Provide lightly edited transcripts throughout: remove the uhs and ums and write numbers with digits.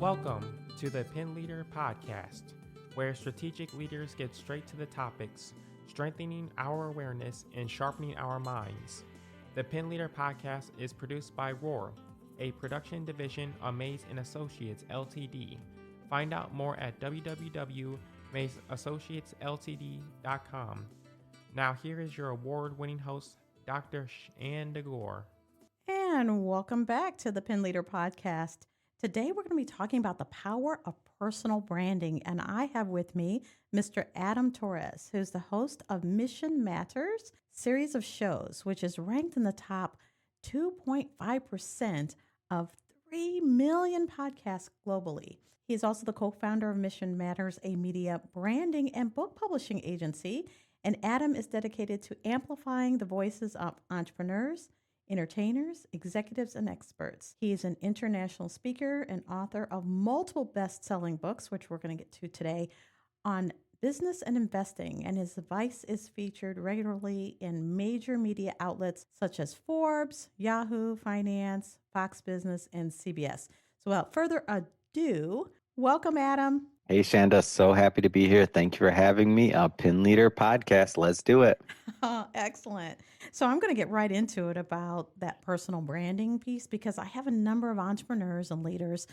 Welcome to the Pin Leader Podcast, where strategic leaders get straight to the topics, strengthening our awareness and sharpening our minds. The Pin Leader Podcast is produced by Roar, a production division of Mays & Associates Ltd. Find out more at www.maysassociatesltd.com. Now here is your award-winning host, Dr. Shanda Gore. And welcome back to the Pin Leader Podcast. Today we're going to be talking about the power of personal branding, and I have with me Mr. Adam Torres, who's the host of Mission Matters series of shows, which is ranked in the top 2.5% of 3 million podcasts globally. He's also the co-founder of Mission Matters, a media branding and book publishing agency, and Adam is dedicated to amplifying the voices of entrepreneurs, entertainers, executives, and experts. He is an international speaker and author of multiple best-selling books, which we're going to get to today, on business and investing, and his advice is featured regularly in major media outlets such as Forbes, Yahoo Finance, Fox Business, and CBS. So without further ado, welcome, Adam. Hey, Shanda, so happy to be here. Thank you for having me. Pin Leader Podcast. Let's do it. Excellent. So I'm going to get right into it about that personal branding piece, because I have a number of entrepreneurs and leaders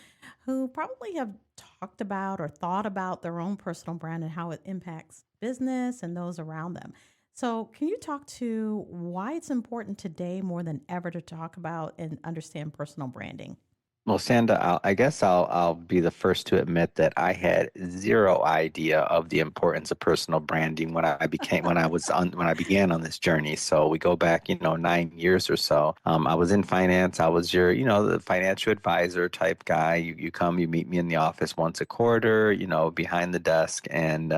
who probably have talked about or thought about their own personal brand and how it impacts business and those around them. So can you talk to why it's important today more than ever to talk about and understand personal branding? Well, Shanda, I guess I'll be the first to admit that I had zero idea of the importance of personal branding when I began on this journey. So we go back, 9 years or so. I was in finance. I was your, the financial advisor type guy. You come, you meet me in the office once a quarter, behind the desk, and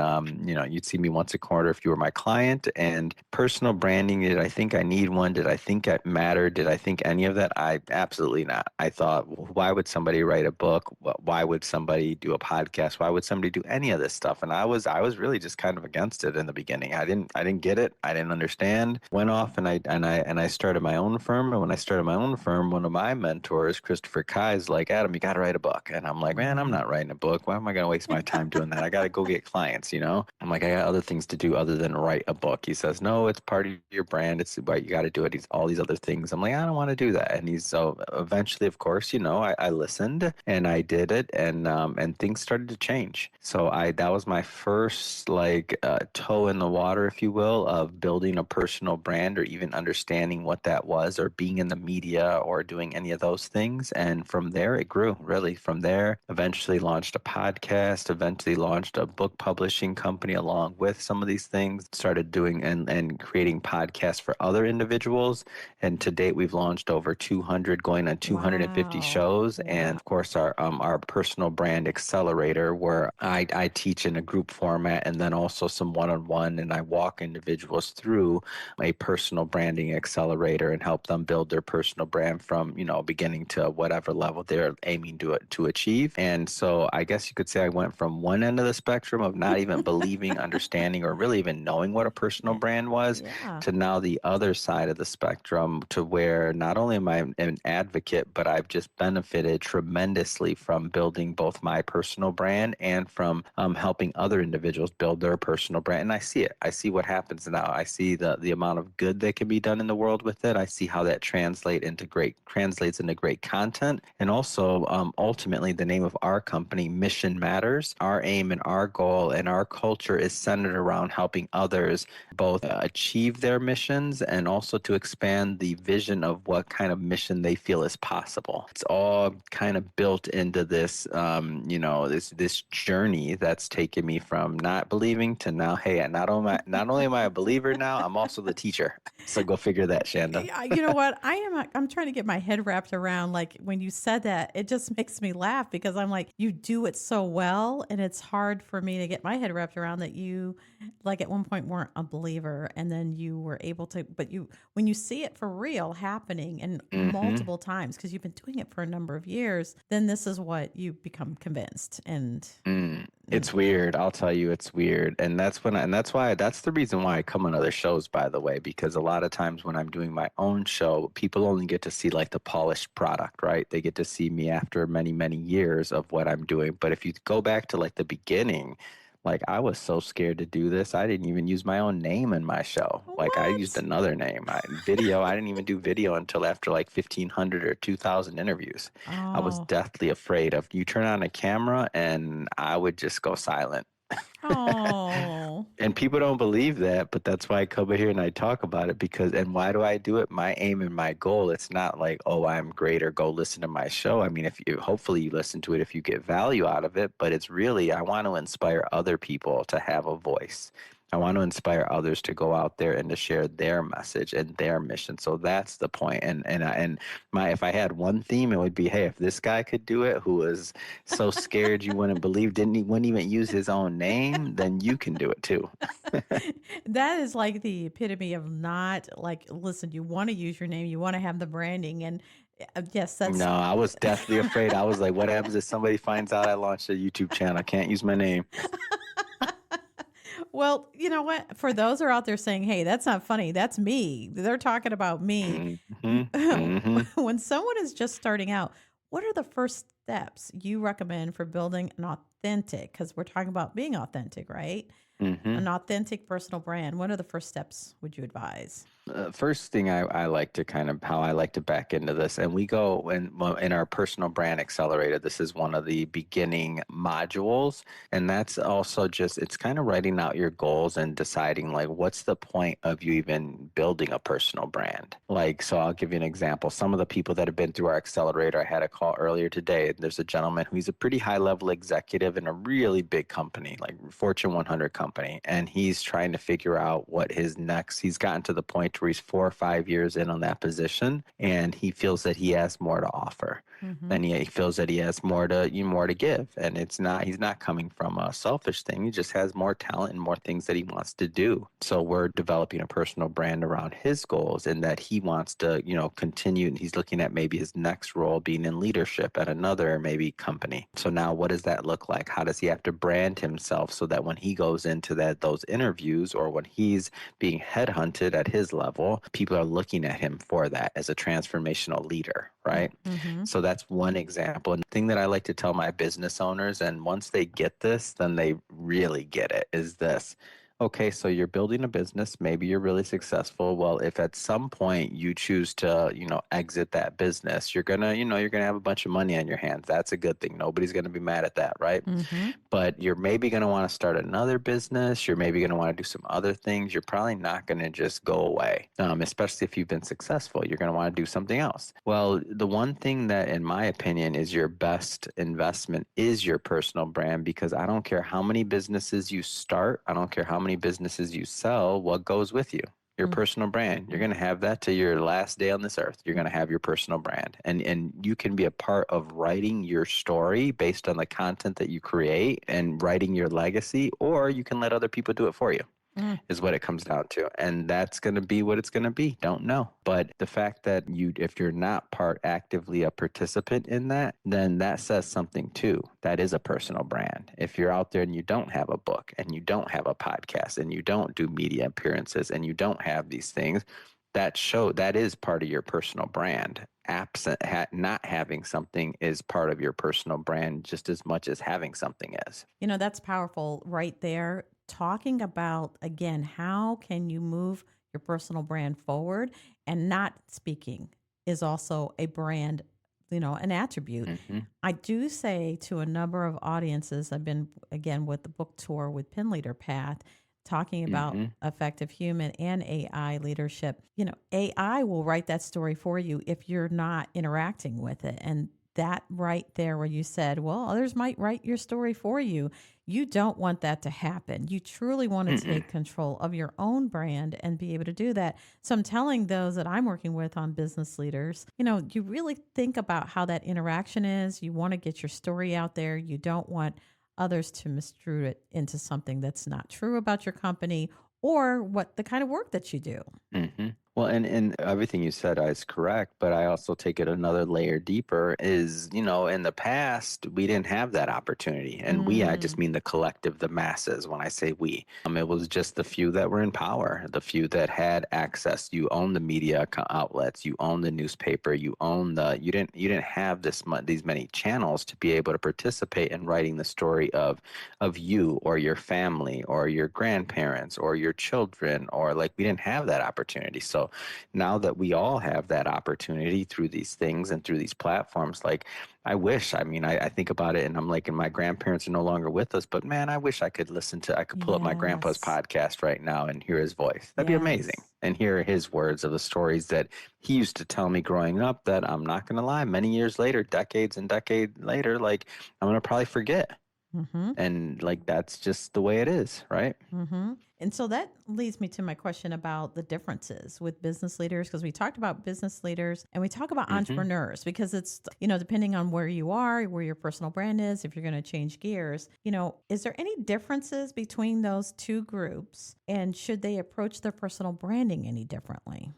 you'd see me once a quarter if you were my client. And personal branding, did I think I need one? Did I think it mattered? Did I think any of that? I absolutely not. I thought, why would somebody write a book? Why would somebody do a podcast? Why would somebody do any of this stuff? And I was really just kind of against it in the beginning. I didn't get it. I didn't understand. Went off and I started my own firm. And when I started my own firm, one of my mentors, Christopher Kai, is like, Adam, you got to write a book. And I'm like, man, I'm not writing a book. Why am I going to waste my time doing that? I got to go get clients, I'm like, I got other things to do other than write a book. He says, no, it's part of your brand. It's what you got to do it. He's all these other things. I'm like, I don't want to do that. And so eventually, of course, I listened and I did it, and things started to change. So that was my first toe in the water, if you will, of building a personal brand or even understanding what that was, or being in the media or doing any of those things. And from there, it grew. Really, from there, eventually launched a podcast. Eventually launched a book publishing company along with some of these things. Started doing and creating podcasts for other individuals. And to date, we've launched over 200, going on 250 shows. And of course, our personal brand accelerator, where I teach in a group format, and then also some one-on-one, and I walk individuals through a personal branding accelerator and help them build their personal brand from beginning to whatever level they're aiming to achieve. And so I guess you could say I went from one end of the spectrum of not even believing, understanding, or really even knowing what a personal brand was, to now the other side of the spectrum, to where not only am I an advocate, but I've just benefited tremendously from building both my personal brand and from helping other individuals build their personal brand. And I see it. I see what happens now. I see the amount of good that can be done in the world with it. I see how that translates into great content. And also, ultimately, the name of our company, Mission Matters. Our aim and our goal and our culture is centered around helping others both achieve their missions and also to expand the vision of what kind of mission they feel is possible. It's all kind of built into this, this journey that's taken me from not believing to now, hey, not only am I a believer now, I'm also the teacher. So go figure that, Shanda. You know what? I'm trying to get my head wrapped around, like, when you said that, it just makes me laugh, because I'm like, you do it so well, and it's hard for me to get my head wrapped around that you, like, at one point weren't a believer, and then you were able to, but when you see it for real happening and multiple times, because you've been doing it for a number of years, then this is what you become convinced. And It's weird. I'll tell you, it's weird. And that's the reason why I come on other shows, by the way, because a lot of times when I'm doing my own show, people only get to see like the polished product, right? They get to see me after many, many years of what I'm doing. But if you go back to like the beginning, like I was so scared to do this. I didn't even use my own name in my show. Like I used What? another name. I didn't even do video until after like 1,500 or 2,000 interviews. I was Oh, deathly afraid of you turn on a camera and I would just go silent. oh. And people don't believe that, but that's why I come here and I talk about it and why do I do it? My aim and my goal, it's not like, oh, I'm great or go listen to my show. I mean, hopefully you listen to it if you get value out of it, but it's really, I want to inspire other people to have a voice. I want to inspire others to go out there and to share their message and their mission. So that's the point. If I had one theme, it would be, hey, if this guy could do it, who was so scared you wouldn't believe, wouldn't even use his own name, then you can do it too. That is like the epitome of not like, listen, you want to use your name, you want to have the branding. And yes, that's No, I was deathly afraid. I was like, what happens if somebody finds out I launched a YouTube channel? I can't use my name. well, you know what? For those who are out there saying, hey, that's not funny, that's me. They're talking about me. Hmm. Hmm. When someone is just starting out, what are the first steps you recommend for building an authentic? Because we're talking about being authentic, right? Hmm. An authentic personal brand. What are the first steps would you advise? First thing I like to how I like to back into this, and we go in our personal brand accelerator. This is one of the beginning modules, and that's also it's kind of writing out your goals and deciding like what's the point of you even building a personal brand. Like, so I'll give you an example. Some of the people that have been through our accelerator, I had a call earlier today. There's a gentleman who's a pretty high level executive in a really big company, like Fortune 100 company, and he's trying to figure out what his next. He's gotten to the point where he's 4 or 5 years in on that position, and he feels that he has more to offer, Mm-hmm. and he feels that he has more to give. And he's not coming from a selfish thing. He just has more talent and more things that he wants to do. So we're developing a personal brand around his goals, and that he wants to continue. And he's looking at maybe his next role being in leadership at another maybe company. So now what does that look like? How does he have to brand himself so that when he goes into those interviews, or when he's being headhunted at his level, people are looking at him for that as a transformational leader, right? Mm-hmm. So that's one example. And the thing that I like to tell my business owners, and once they get this, then they really get it, is this. Okay, so you're building a business, maybe you're really successful. Well, if at some point you choose to, exit that business, you're gonna have a bunch of money on your hands. That's a good thing. Nobody's gonna be mad at that, right? Mm-hmm. But you're maybe going to want to start another business. You're maybe going to want to do some other things. You're probably not going to just go away, especially if you've been successful. You're going to want to do something else. Well, the one thing that, in my opinion, is your best investment is your personal brand, because I don't care how many businesses you start. I don't care how many businesses you sell. What goes with you? Your personal brand. You're going to have that to your last day on this earth. You're going to have your personal brand, and you can be a part of writing your story based on the content that you create and writing your legacy, or you can let other people do it for you. Mm. Is what it comes down to. And that's going to be what it's going to be. Don't know. But the fact that if you're not actively a participant in that, then that says something too. That is a personal brand. If you're out there and you don't have a book, and you don't have a podcast, and you don't do media appearances, and you don't have these things, that is part of your personal brand. Not having something is part of your personal brand just as much as having something is. That's powerful right there. Talking about, again, how can you move your personal brand forward, and not speaking is also a brand, an attribute. Mm-hmm. I do say to a number of audiences, I've been, again, with the book tour with Pen Leader Path, talking about Mm-hmm. effective human and AI leadership. AI will write that story for you if you're not interacting with it. And that right there, where you said, well, others might write your story for you. You don't want that to happen. You truly want to take control of your own brand and be able to do that. So I'm telling those that I'm working with on business leaders, you really think about how that interaction is. You want to get your story out there. You don't want others to misconstrue it into something that's not true about your company or what the kind of work that you do. Mm-hmm. Well, and everything you said is correct, but I also take it another layer deeper is, in the past, we didn't have that opportunity. And I just Mm, mean the collective, the masses, when I say we. It was just the few that were in power, the few that had access. You own the media outlets, you own the newspaper, you didn't have these many channels to be able to participate in writing the story of you or your family or your grandparents or your children, or like we didn't have that opportunity. So now that we all have that opportunity through these things and through these platforms, like I think about it and I'm like, and my grandparents are no longer with us, but man, I wish I could pull up my grandpa's yes. podcast right now and hear his voice. That'd be amazing. Yes. And hear his words of the stories that he used to tell me growing up that I'm not going to lie, many years later, decades and decades later, like I'm going to probably forget. Mm-hmm. And like that's just the way it is, right? Mm-hmm. And so that leads me to my question about the differences with business leaders, because we talked about business leaders and we talk about Mm-hmm. entrepreneurs, because it's, depending on where you are, where your personal brand is, if you're going to change gears, is there any differences between those two groups, and should they approach their personal branding any differently?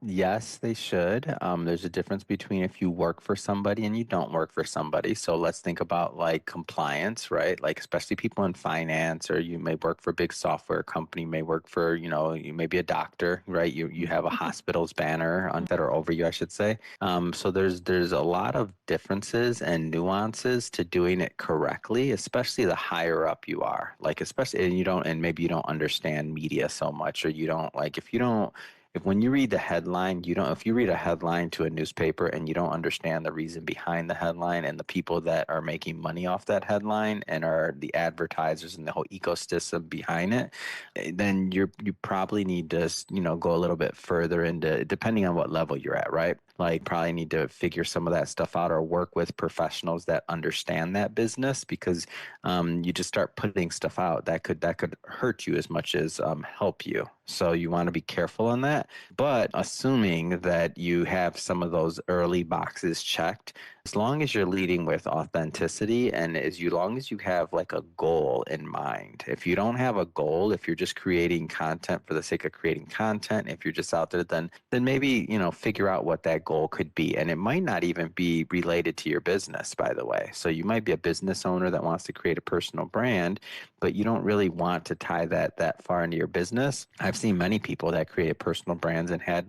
Yes, they should. There's a difference between if you work for somebody and you don't work for somebody. So let's think about like compliance, right? Like especially people in finance, or you may work for a big software company, you may work for, you may be a doctor, right? You have a hospital's banner on that or over you, I should say. So there's a lot of differences and nuances to doing it correctly, especially the higher up you are. Like especially and maybe you don't understand media so much, or you don't like if when you read the headline, if you read a headline to a newspaper and you don't understand the reason behind the headline and the people that are making money off that headline and are the advertisers and the whole ecosystem behind it, then you probably need to, go a little bit further into, depending on what level you're at, right? Like probably need to figure some of that stuff out or work with professionals that understand that business, because you just start putting stuff out that could hurt you as much as help you. So you want to be careful on that. But assuming that you have some of those early boxes checked, as long as you're leading with authenticity and long as you have like a goal in mind. If you don't have a goal, if you're just creating content for the sake of creating content, if you're just out there, then maybe, figure out what that goal could be. And it might not even be related to your business, by the way. So you might be a business owner that wants to create a personal brand, but you don't really want to tie that far into your business. I've seen many people that created personal brands and had,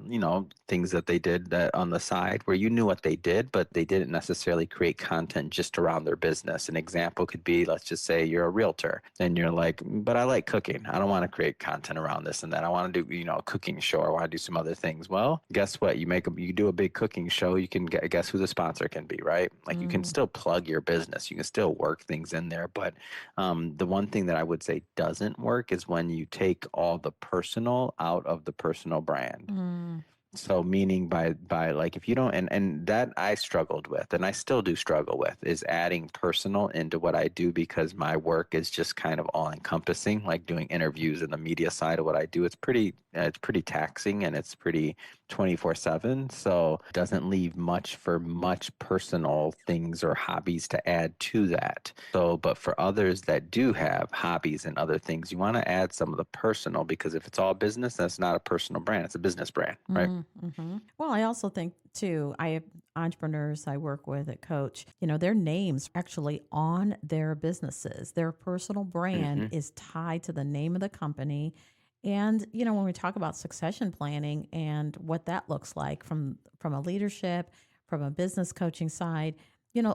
things that they did that on the side where you knew what they did, but they didn't necessarily create content just around their business. An example could be, let's just say you're a realtor and you're like, but I like cooking. I don't want to create content around this and that. I want to do, a cooking show. I want to do some other things. Well, guess what? You do a big cooking show. You can guess who the sponsor can be, right? Like you can Mm, still plug your business. You can still work things in there, but the one thing that I would say doesn't work is when you take all the personal out of the personal brand. mm, So meaning by like if you don't, and that I struggled with and I still do struggle with, is adding personal into what I do, because my work is just kind of all encompassing, like doing interviews and the media side of what I do. It's pretty taxing and it's pretty 24/7. So it doesn't leave much for much personal things or hobbies to add to that. So, but for others that do have hobbies and other things, you want to add some of the personal, because if it's all business, that's not a personal brand. It's a business brand, right? mm-hmm. Well, I also think too, I have entrepreneurs I work with at Coach, their names actually on their businesses. Their personal brand Mm-hmm. is tied to the name of the company. And, when we talk about succession planning and what that looks like from a leadership, from a business coaching side,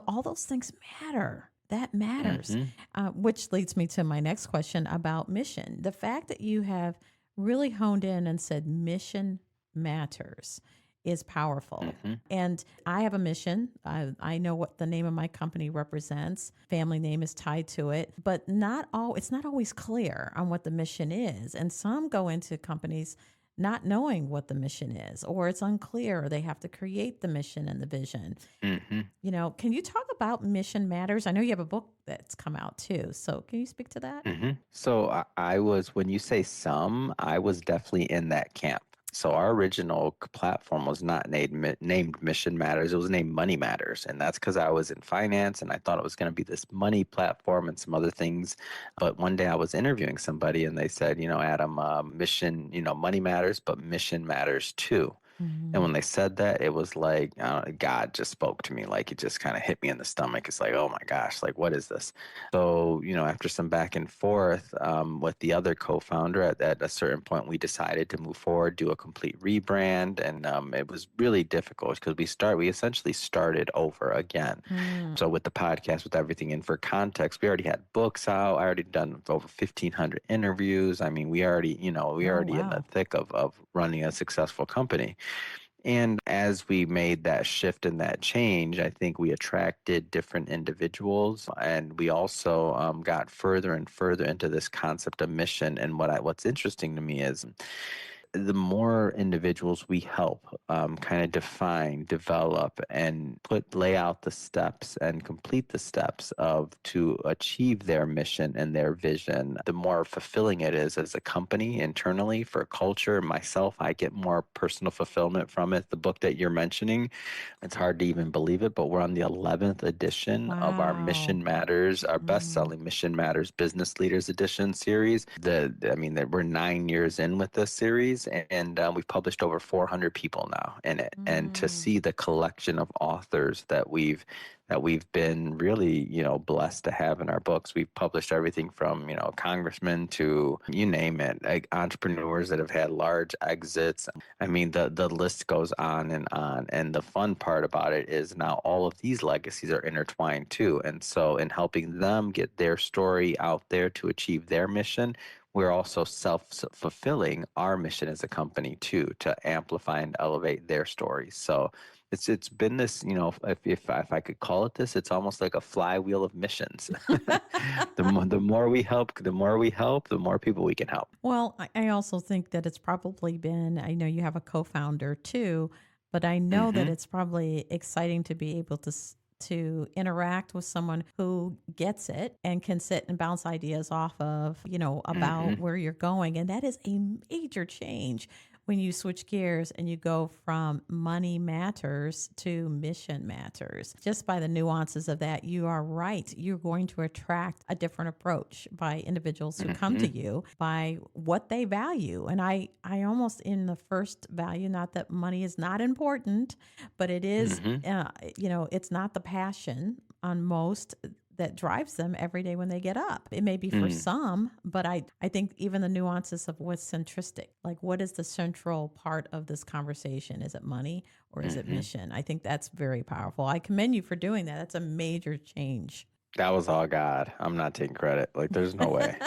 all those things matter. That matters. Mm-hmm. Which leads me to my next question about mission. The fact that you have really honed in and said mission matters is powerful. Mm-hmm. And I have a mission. I know what the name of my company represents. Family name is tied to it, but it's not always clear on what the mission is. And some go into companies not knowing what the mission is, or it's unclear, or they have to create the mission and the vision. Mm-hmm. Can you talk about mission matters? I know you have a book that's come out too. So can you speak to that? Mm-hmm. So I was, when you say some, I was definitely in that camp. So our original platform was not named Mission Matters. It was named Money Matters. And that's because I was in finance and I thought it was going to be this money platform and some other things. But one day I was interviewing somebody and they said, Adam, mission, money matters, but mission matters too. And Mm-hmm. when they said that, it was like God just spoke to me. Like it just kind of hit me in the stomach. It's like, oh my gosh, like what is this? So, after some back and forth with the other co-founder, at a certain point, we decided to move forward, do a complete rebrand, and it was really difficult because we essentially started over again. Mm. So with the podcast, with everything, and for context, we already had books out. I already done over 1,500 interviews. I mean, we already, we Oh, already in the wow. thick of running a successful company. And as we made that shift and that change, I think we attracted different individuals, and we also got further and further into this concept of mission. And what's interesting to me is the more individuals we help kind of define, develop, and lay out the steps and complete the steps to achieve their mission and their vision, the more fulfilling it is as a company internally for culture. Myself, I get more personal fulfillment from it. The book that you're mentioning, it's hard to even believe it, but we're on the 11th edition of our Wow. Mission Matters, our Mm. best-selling Mission Matters Business Leaders Edition series. We're 9 years in with this series, and we've published over 400 people now in it. And to Mm. see the collection of authors that we've been really, blessed to have in our books. We've published everything from, congressmen to you name it, like entrepreneurs that have had large exits. I mean, the list goes on and on. And the fun part about it is now all of these legacies are intertwined too. And so in helping them get their story out there to achieve their mission, we're also self-fulfilling our mission as a company too, to amplify and elevate their stories. So it's been this, if I could call it this, it's almost like a flywheel of missions. The more we help, the more people we can help. Well, I also think that it's probably been, I know you have a co founder too, but I know that Mm-hmm. it's probably exciting to be able to interact with someone who gets it and can sit and bounce ideas off of, Mm-hmm. about where you're going. And that is a major change when you switch gears and you go from money matters to mission matters. Just by the nuances of that, you are right. You're going to attract a different approach by individuals who come Mm-hmm. to you by what they value. And I almost in the first value, not that money is not important, but it is, Mm-hmm. it's not the passion on most that drives them every day when they get up. It may be for Mm. some, but I think even the nuances of what's centristic, like what is the central part of this conversation? Is it money or is it Mm-hmm. mission? I think that's very powerful. I commend you for doing that. That's a major change. That was all God. I'm not taking credit. Like, there's no way.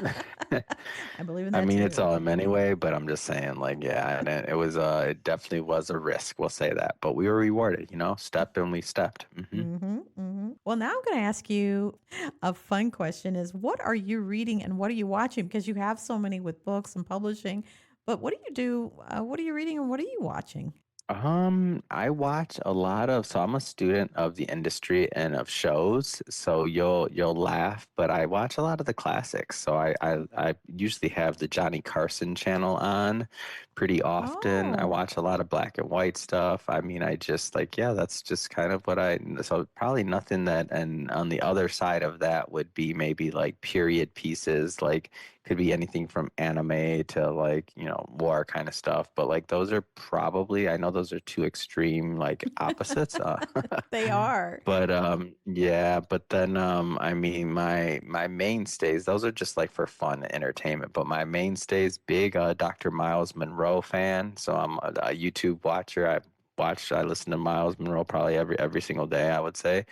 I believe in I that mean, it's too. all him anyway, but I'm just saying, like, yeah, and it definitely was a risk. We'll say that, but we were rewarded, step and we stepped. Well, now I'm going to ask you a fun question: is what are you reading and what are you watching? Because you have so many with books and publishing, but what do you do? What are you reading and what are you watching? I watch a lot of, so I'm a student of the industry and of shows, so you'll laugh, but I watch a lot of the classics. So I usually have the Johnny Carson channel on pretty often. I Oh. watch a lot of black and white stuff. I mean, I just like, yeah, that's just kind of so probably nothing that, and on the other side of that would be maybe like period pieces, like could be anything from anime to like, war kind of stuff. But like those are probably, I know those are two extreme like opposites. They are. But yeah, but then I mean my mainstays, those are just like for fun entertainment. But my mainstays, big Dr. Miles Monroe fan. So I'm a YouTube watcher. I listen to Miles Monroe probably every single day, I would say.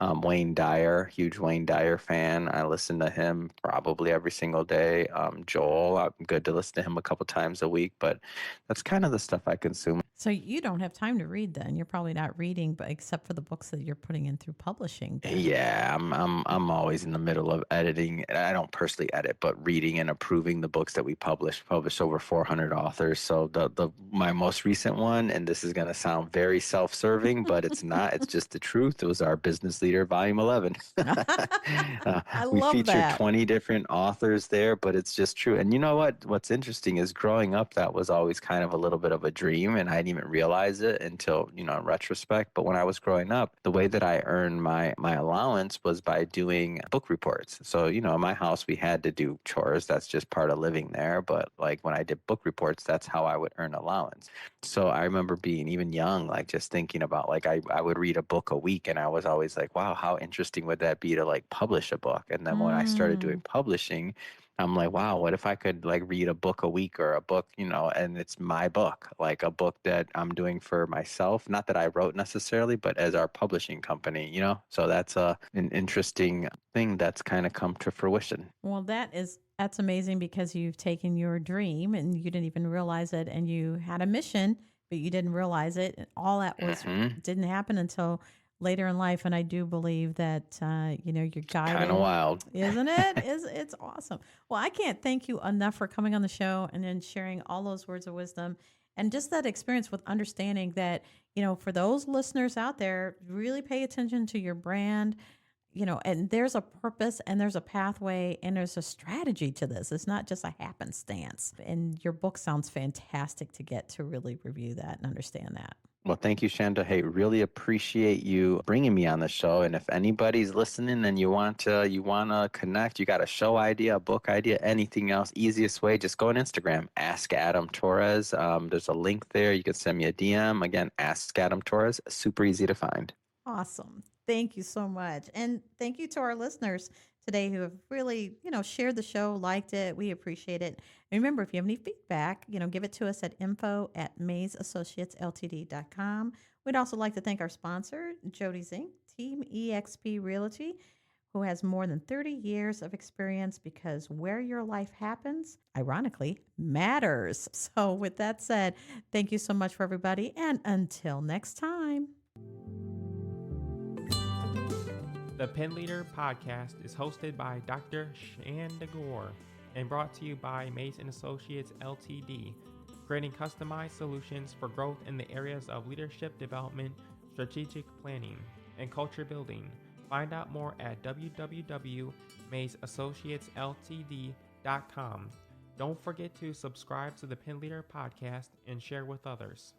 Wayne Dyer, huge Wayne Dyer fan. I listen to him probably every single day. Joel, I'm good to listen to him a couple times a week, but that's kind of the stuff I consume. So you don't have time to read then. You're probably not reading, but except for the books that you're putting in through publishing then. Yeah, I'm always in the middle of editing. I don't personally edit, but reading and approving the books that we published over 400 authors. So the my most recent one, and this is going to sound very self-serving, but it's not. It's just the truth. It was our Business Leader Volume 11. I We love featured that. 20 different authors there, but it's just true. And you know what? What's interesting is growing up, that was always kind of a little bit of a dream, and I didn't even realize it until, in retrospect. But when I was growing up, the way that I earned my allowance was by doing book reports. So, in my house, we had to do chores. That's just part of living there. But like when I did book reports, that's how I would earn allowance. So I remember being even young, like just thinking about like I would read a book a week, and I was always like, wow, how interesting would that be to like publish a book? And then when I started doing Mm. publishing, I'm like, wow, what if I could like read a book a week or a book, and it's my book, like a book that I'm doing for myself, not that I wrote necessarily, but as our publishing company. So that's an interesting thing that's kind of come to fruition. Well, that's amazing because you've taken your dream and you didn't even realize it, and you had a mission, but you didn't realize it. And all that was Hmm. didn't happen until later in life. And I do believe that you're Kind of guided, wild. isn't it? It's awesome. Well, I can't thank you enough for coming on the show and then sharing all those words of wisdom and just that experience with understanding that for those listeners out there, really pay attention to your brand, and there's a purpose and there's a pathway and there's a strategy to this. It's not just a happenstance. And your book sounds fantastic to get to really review that and understand that. Well, thank you, Shanda. Hey, really appreciate you bringing me on the show. And if anybody's listening and you want to connect, you got a show idea, a book idea, anything else, easiest way, just go on Instagram, Ask Adam Torres. There's a link there. You can send me a DM. Again, Ask Adam Torres. Super easy to find. Awesome. Thank you so much. And thank you to our listeners today who have really, shared the show, liked it. We appreciate it. And remember, if you have any feedback, give it to us at info@mazeassociatesltd.com. We'd also like to thank our sponsor, Jody's Inc., Team EXP Realty, who has more than 30 years of experience because where your life happens, ironically, matters. So with that said, thank you so much for everybody. And until next time. The Pen Leader podcast is hosted by Dr. Shanda Gore and brought to you by Maze & Associates Ltd, creating customized solutions for growth in the areas of leadership development, strategic planning, and culture building. Find out more at www.mazeassociatesltd.com. Don't forget to subscribe to the Pen Leader podcast and share with others.